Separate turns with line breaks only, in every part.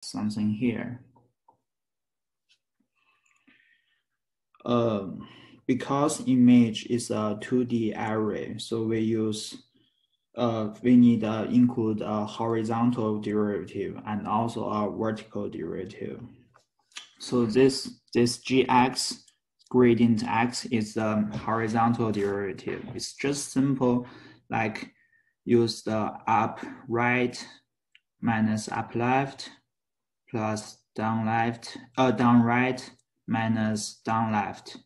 something here. Because image is a 2D array, so we use we need to include a horizontal derivative and also a vertical derivative. So this gx gradient x is the horizontal derivative. It's just simple, like use the up right minus up left plus down right minus down left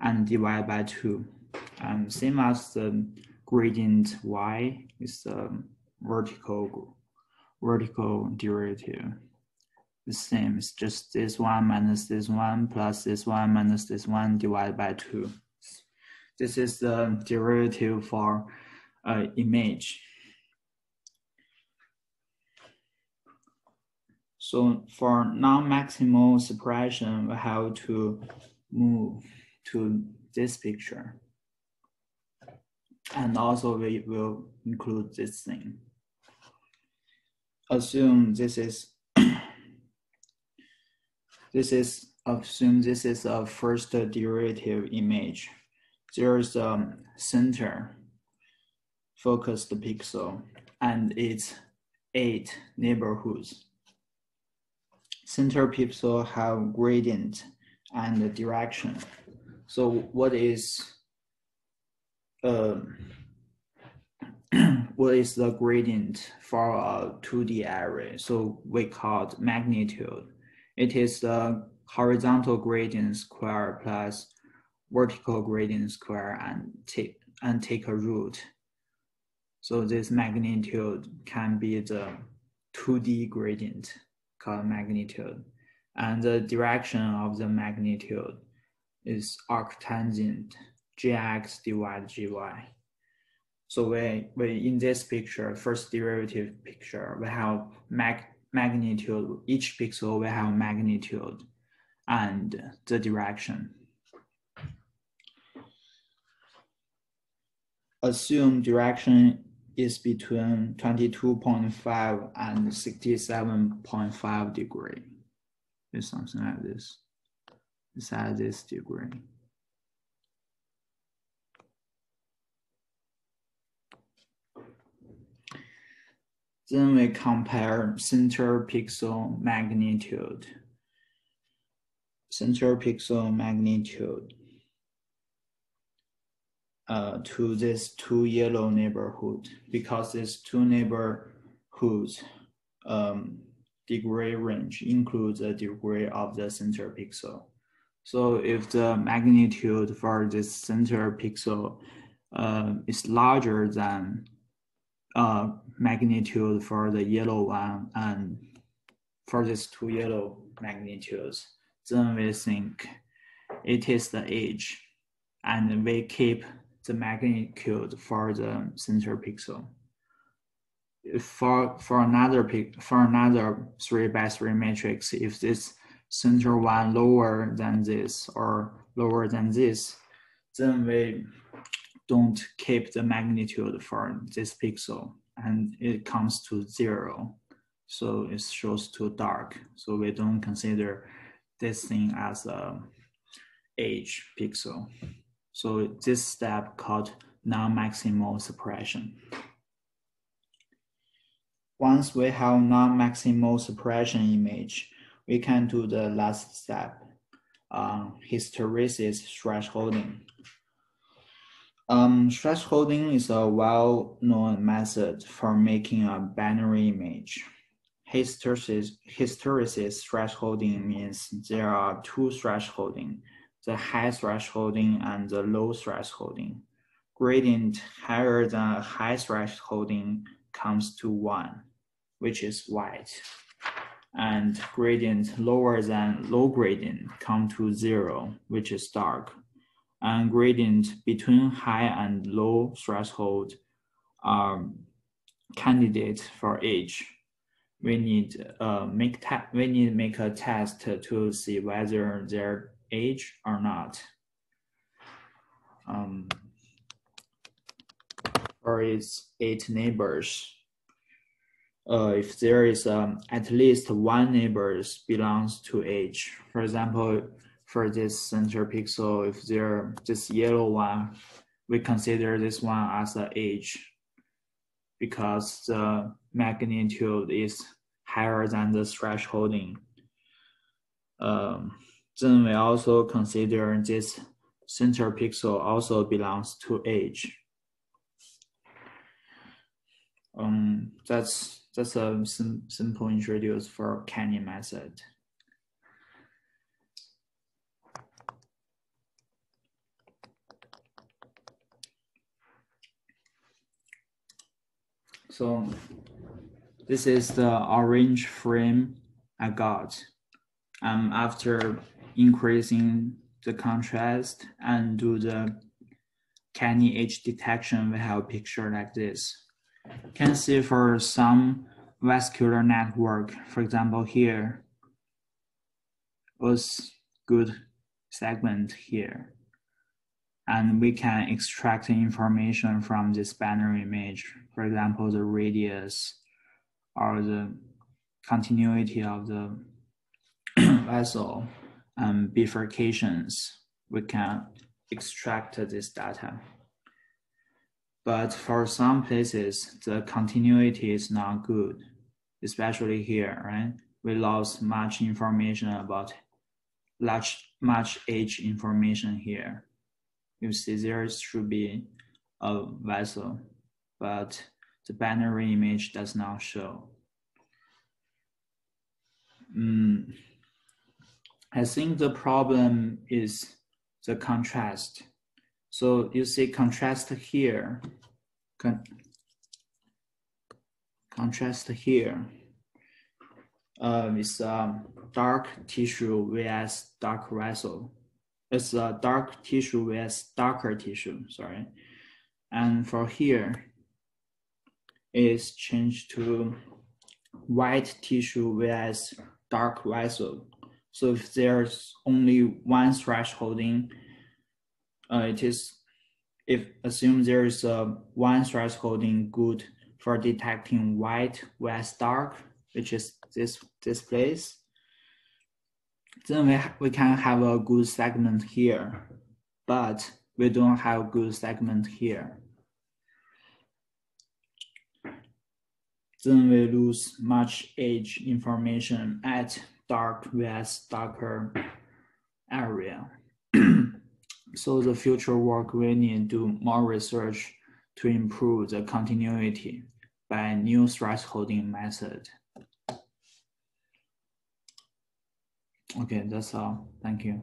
and divide by 2. Same as the gradient y is the vertical derivative. The same, it's just this one minus this one plus this one minus this one divided by 2. This is the derivative for image. So for non-maximal suppression, we have to move to this picture. And also we will include this thing. Assume this is assume this is a first derivative image. There is a center focused pixel and its 8 neighborhoods. Center pixel have gradient and direction. So what is the gradient for a 2D array? So we call it magnitude. It is the horizontal gradient square plus vertical gradient square and take a root. So this magnitude can be the 2D gradient called magnitude. And the direction of the magnitude is arctangent gx divided gy. So we in this picture, first derivative picture, we have magnitude. Each pixel will have magnitude and the direction. Assume direction is between 22.5 and 67.5 degree. It's something like this. It's at this degree. Then we compare center pixel magnitude. Center pixel magnitude to this 2 yellow neighborhood, because these 2 neighborhoods degree range includes the degree of the center pixel. So if the magnitude for this center pixel is larger than magnitude for the yellow one and for these 2 yellow magnitudes, then we think it is the edge, and we keep the magnitude for the center pixel. For another 3x3 matrix, if this center one lower than this or lower than this, then we don't keep the magnitude for this pixel and it comes to 0. So it shows too dark. So we don't consider this thing as a edge pixel. So this step called non-maximal suppression. Once we have non-maximal suppression image, we can do the last step, hysteresis thresholding. Thresholding is a well-known method for making a binary image. Hysteresis thresholding means there are 2 thresholding, the high thresholding and the low thresholding. Gradient higher than high thresholding comes to 1, which is white. And gradient lower than low gradient come to 0, which is dark. And gradient between high and low threshold are candidates for edge. We need to make a test to see whether they're edge or not. For its 8 neighbors, if there is at least one neighbors belongs to H. For example, for this center pixel, if this yellow one, we consider this one as a H because the magnitude is higher than the thresholding. Then we also consider this center pixel also belongs to H. That's a simple introduce for Canarie method. So this is the orange frame I got. After increasing the contrast and do the Canarie H detection, we have a picture like this. You can see for some vascular network, for example, here was good segment here. And we can extract information from this binary image, for example, the radius or the continuity of the vessel and bifurcations. We can extract this data. But for some places, the continuity is not good, especially here, right? We lost much information about much H information here. You see there should be a vessel, but the binary image does not show. I think the problem is the contrast. So you see contrast here, contrast here is dark tissue vs dark vessel. It's a dark tissue vs darker tissue, sorry. And for here, it's changed to white tissue vs dark vessel. So if there's only one thresholding, assume there is one thresholding good for detecting white vs dark, which is this place. Then we can have a good segment here, but we don't have good segment here. Then we lose much H information at dark vs darker area. So the future work, we need to do more research to improve the continuity by new thresholding method. Okay, that's all. Thank you.